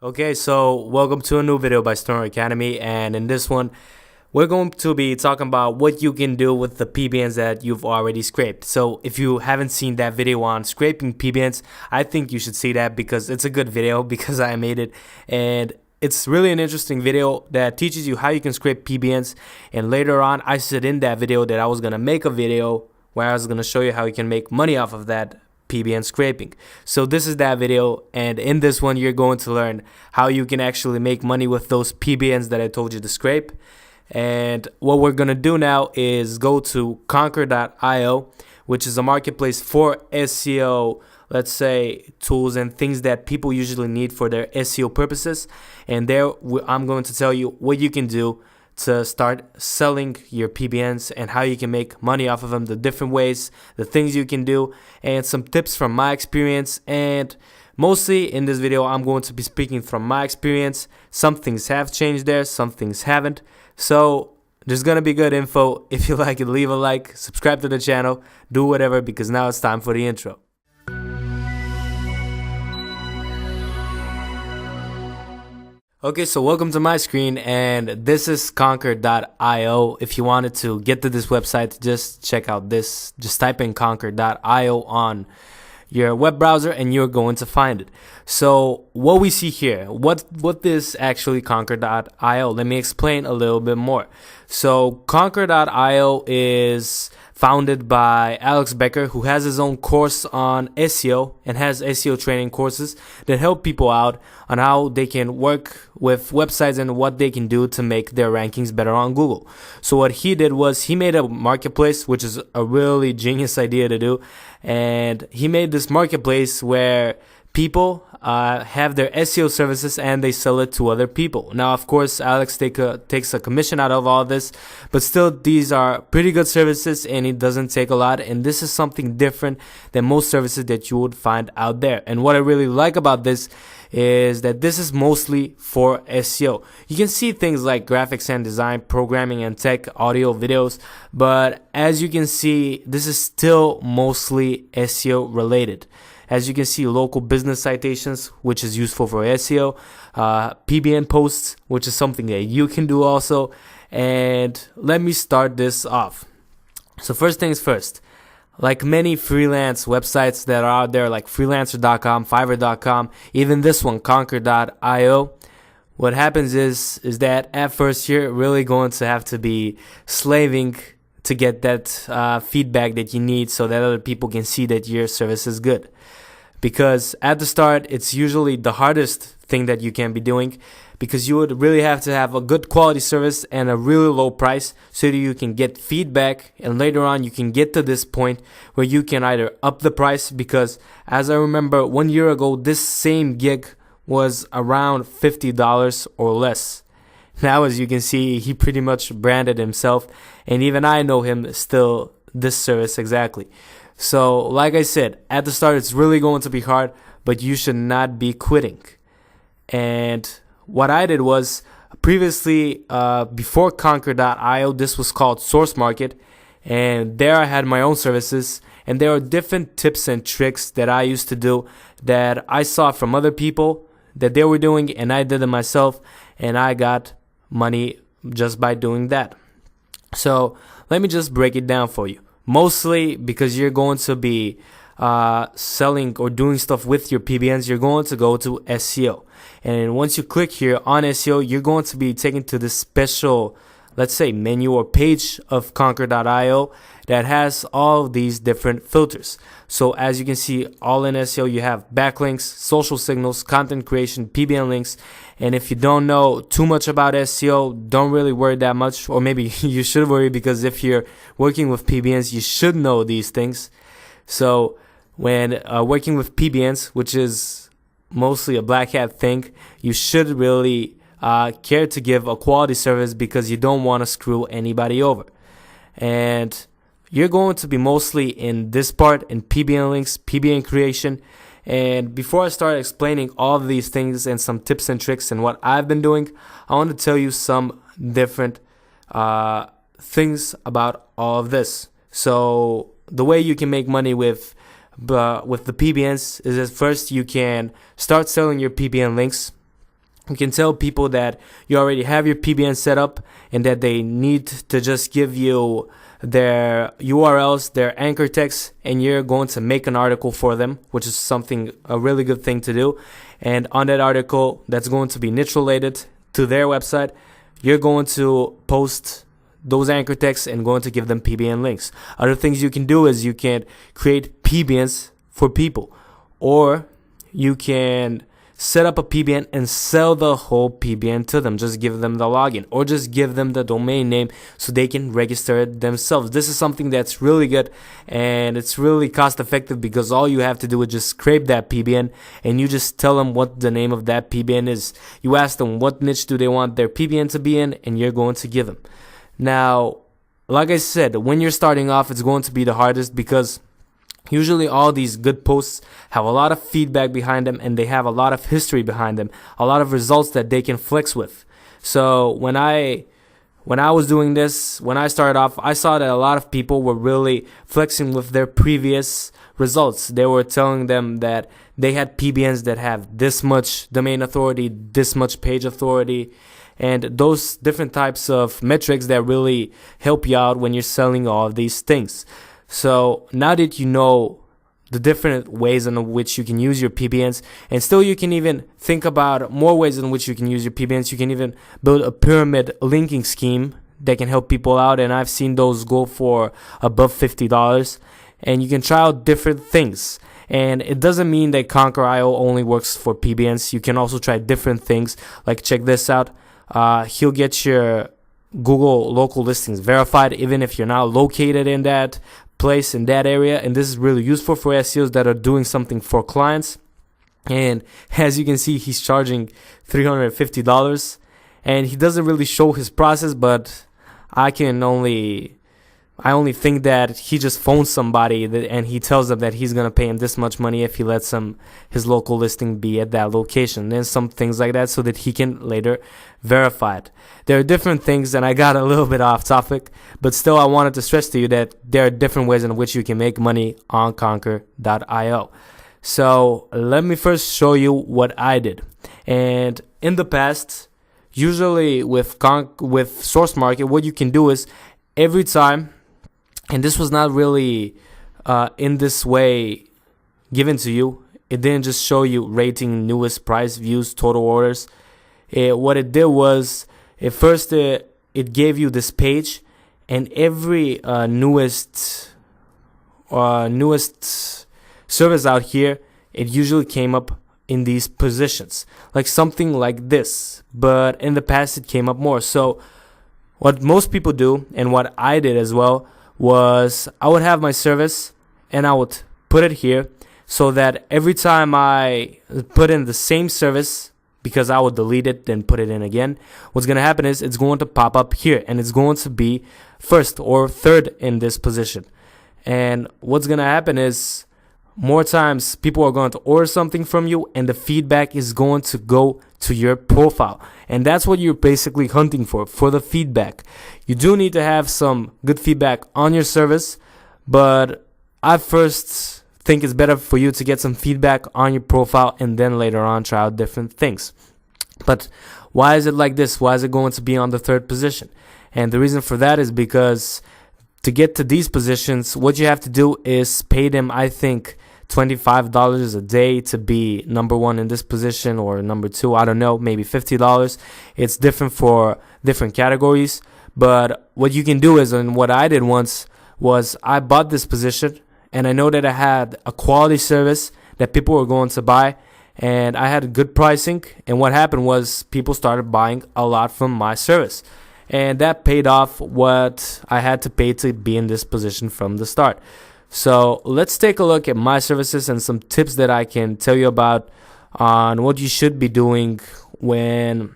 Okay, so welcome to a new video by Stoner Academy, and in this one, we're going to be talking about what you can do with the PBNs that you've already scraped. So if you haven't seen that video on scraping PBNs, I think you should see that because it's a good video because I made it, and it's really an interesting video that teaches you how you can scrape PBNs. And later on, I said in that video that I was gonna make a video where I was gonna show you how you can make money off of that PBN scraping. So this is that video, and in this one you're going to learn how you can actually make money with those PBNs that I told you to scrape. And what we're gonna do now is go to Conquer.io, which is a marketplace for SEO, let's say, tools and things that people usually need for their SEO purposes. And there I'm going to tell you what you can do to start selling your PBNs and how you can make money off of them, the different ways, the things you can do, and some tips from my experience. And mostly in this video, I'm going to be speaking from my experience. Some things have changed there, some things haven't. So there's gonna be good info. If you like it, leave a like, subscribe to the channel, do whatever, because now it's time for the intro. Okay, so welcome to my screen, and this is Conquer.io. If you wanted to get to this website, just check out this. Just type in Conquer.io on your web browser and you're going to find it. So what we see here, what is actually Conquer.io? Let me explain a little bit more. So Conquer.io is founded by Alex Becker, who has his own course on SEO and has SEO training courses that help people out on how they can work with websites and what they can do to make their rankings better on Google. So what he did was he made a marketplace, which is a really genius idea to do. And he made this marketplace where people have their SEO services and they sell it to other people. Now, of course, Alex takes a commission out of all this, but still, these are pretty good services and it doesn't take a lot. And this is something different than most services that you would find out there. And what I really like about this is that this is mostly for SEO. You can see things like graphics and design, programming and tech, audio, videos, but as you can see, this is still mostly SEO related. As you can see, local business citations, which is useful for SEO, PBN posts, which is something that you can do also. And let me start this off. So first things first, like many freelance websites that are out there, like Freelancer.com, Fiverr.com, even this one, Conquer.io, what happens is that at first you're really going to have to be slaving to get that feedback that you need so that other people can see that your service is good. Because at the start, it's usually the hardest thing that you can be doing, because you would really have to have a good quality service and a really low price so that you can get feedback, and later on you can get to this point where you can either up the price, because as I remember 1 year ago, this same gig was around $50 or less. Now, as you can see, he pretty much branded himself, and even I know him still this service exactly. So like I said, at the start it's really going to be hard, but you should not be quitting. And what I did was previously, before Conquer.io, this was called Source Market, and there I had my own services, and there are different tips and tricks that I used to do that I saw from other people that they were doing, and I did it myself, and I got money just by doing that. So let me just break it down for you. Mostly because you're going to be selling or doing stuff with your PBNs, you're going to go to SEO. And once you click here on SEO, you're going to be taken to this special, let's say, menu or page of Conquer.io that has all of these different filters. So as you can see, all in SEO, you have backlinks, social signals, content creation, PBN links. And if you don't know too much about SEO, don't really worry that much, or maybe you should worry, because if you're working with PBNs, you should know these things. So when working with PBNs, which is mostly a black hat thing, you should really care to give a quality service, because you don't want to screw anybody over. And you're going to be mostly in this part, in PBN links, PBN creation. And before I start explaining all of these things and some tips and tricks and what I've been doing, I want to tell you some different things about all of this. So the way you can make money with the PBNs is that first you can start selling your PBN links. You can tell people that you already have your PBN set up and that they need to just give you their URLs, their anchor text, and you're going to make an article for them, which is a really good thing to do. And on that article that's going to be niche related to their website, you're going to post those anchor texts and going to give them PBN links. Other things you can do is you can create PBNs for people, or you can set up a PBN and sell the whole PBN to them. Just give them the login or just give them the domain name so they can register it themselves. This is something that's really good and it's really cost effective because all you have to do is just scrape that PBN and you just tell them what the name of that PBN is. You ask them what niche do they want their PBN to be in and you're going to give them. Now, like I said, when you're starting off, it's going to be the hardest because usually all these good posts have a lot of feedback behind them and they have a lot of history behind them, a lot of results that they can flex with. So when I was doing this, when I started off, I saw that a lot of people were really flexing with their previous results. They were telling them that they had PBNs that have this much domain authority, this much page authority, and those different types of metrics that really help you out when you're selling all of these things. So now that you know the different ways in which you can use your PBNs, and still you can even think about more ways in which you can use your PBNs. You can even build a pyramid linking scheme that can help people out, and I've seen those go for above $50. And you can try out different things. And it doesn't mean that Conquer.io only works for PBNs. You can also try different things. Like, check this out. He'll get your Google local listings verified even if you're not located in that place, in that area. And this is really useful for SEOs that are doing something for clients. And as you can see, he's charging $350, and he doesn't really show his process, but I only think that he just phones somebody and he tells them that he's going to pay him this much money if he lets his local listing be at that location, and some things like that, so that he can later verify it. There are different things, and I got a little bit off topic, but still I wanted to stress to you that there are different ways in which you can make money on Conquer.io. So let me first show you what I did. And in the past, usually with Source Market, what you can do is every time, and this was not really in this way given to you. It didn't just show you rating, newest, price, views, total orders. What it did was, at first it gave you this page, and every newest service out here, it usually came up in these positions, like something like this. But in the past, it came up more. So what most people do, and what I did as well, was I would have my service and I would put it here, so that every time I put in the same service, because I would delete it then put it in again, what's going to happen is it's going to pop up here and it's going to be first or third in this position. And what's going to happen is more times people are going to order something from you, and the feedback is going to go to your profile. And that's what you're basically hunting for the feedback. You do need to have some good feedback on your service, but I first think it's better for you to get some feedback on your profile and then later on try out different things. But why is it like this? Why is it going to be on the third position? And the reason for that is because to get to these positions, what you have to do is pay them, I think, $25 a day to be number one in this position, or number two, I don't know, maybe $50. It's different for different categories. But what you can do is, and what I did once was, I bought this position and I know that I had a quality service that people were going to buy, and I had good pricing. And what happened was people started buying a lot from my service, and that paid off what I had to pay to be in this position from the start. So let's take a look at my services and some tips that I can tell you about on what you should be doing when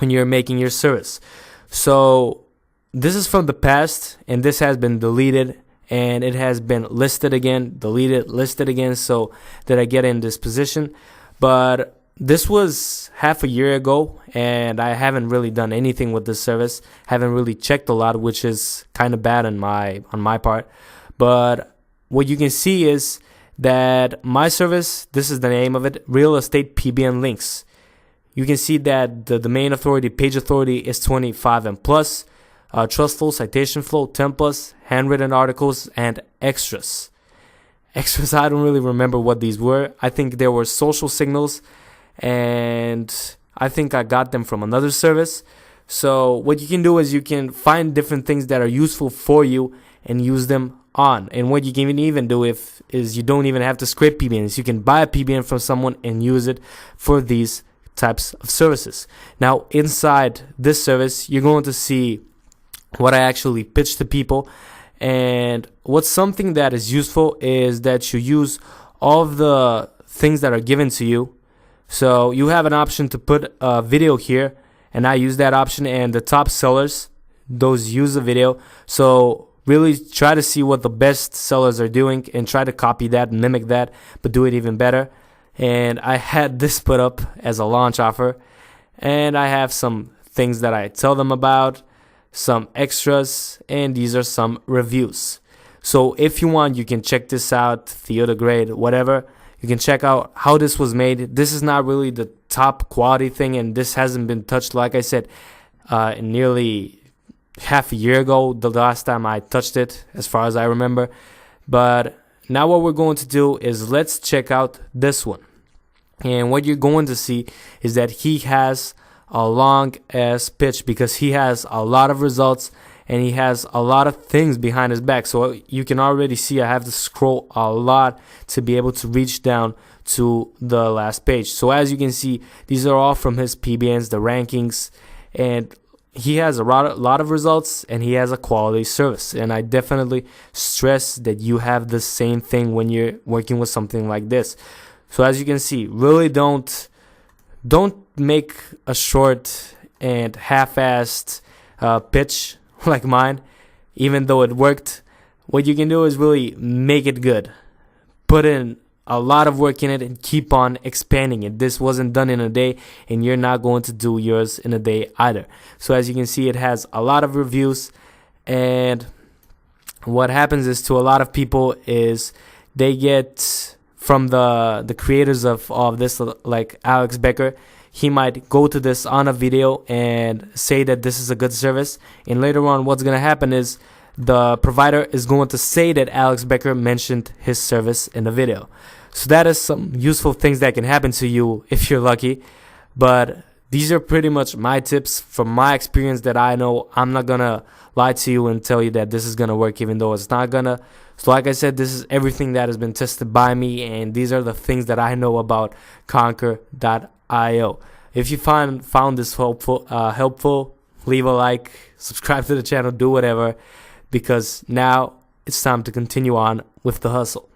you're making your service. So this is from the past, and this has been deleted, and it has been listed again, deleted, listed again, so that I get in this position. But this was half a year ago, and I haven't really done anything with this service. Haven't really checked a lot, which is kind of bad on my part. But what you can see is that my service, this is the name of it, Real Estate PBN Links. you can see that the domain authority, page authority is 25 and plus, trustful, citation flow, 10 plus, handwritten articles, and extras. Extras, I don't really remember what these were. I think there were social signals, and I think I got them from another service. So what you can do is you can find different things that are useful for you and use them on. And what you can even do is you don't even have to scrape PBNs. You can buy a PBN from someone and use it for these types of services. Now, inside this service, you're going to see what I actually pitch to people. And what's something that is useful is that you use all of the things that are given to you. So you have an option to put a video here, and I use that option, and the top sellers, those use the video. So really try to see what the best sellers are doing and try to copy that, mimic that, but do it even better. And I had this put up as a launch offer, and I have some things that I tell them about, some extras, and these are some reviews. So if you want, you can check this out, Theater grade, whatever. You can check out how this was made. This is not really the top quality thing, and this hasn't been touched, like I said, nearly half a year ago, the last time I touched it, as far as I remember. But now what we're going to do is let's check out this one. And what you're going to see is that he has a long ass pitch because he has a lot of results and he has a lot of things behind his back. So you can already see I have to scroll a lot to be able to reach down to the last page. So as you can see, these are all from his PBNs, the rankings, and he has a lot of results and he has a quality service. And I definitely stress that you have the same thing when you're working with something like this. So as you can see, really don't make a short and half-assed pitch like mine, even though it worked. What you can do is really make it good. Put in a lot of work in it and keep on expanding it. This wasn't done in a day, and you're not going to do yours in a day either. So as you can see, it has a lot of reviews, and what happens is to a lot of people is they get from the creators of this, like Alex Becker. He might go to this on a video and say that this is a good service, and later on what's going to happen is the provider is going to say that Alex Becker mentioned his service in the video. So that is some useful things that can happen to you if you're lucky. But these are pretty much my tips from my experience that I know. I'm not going to lie to you and tell you that this is going to work even though it's not going to. So like I said, this is everything that has been tested by me, and these are the things that I know about Conquer.io. If you found this helpful, leave a like, subscribe to the channel, do whatever, because now it's time to continue on with the hustle.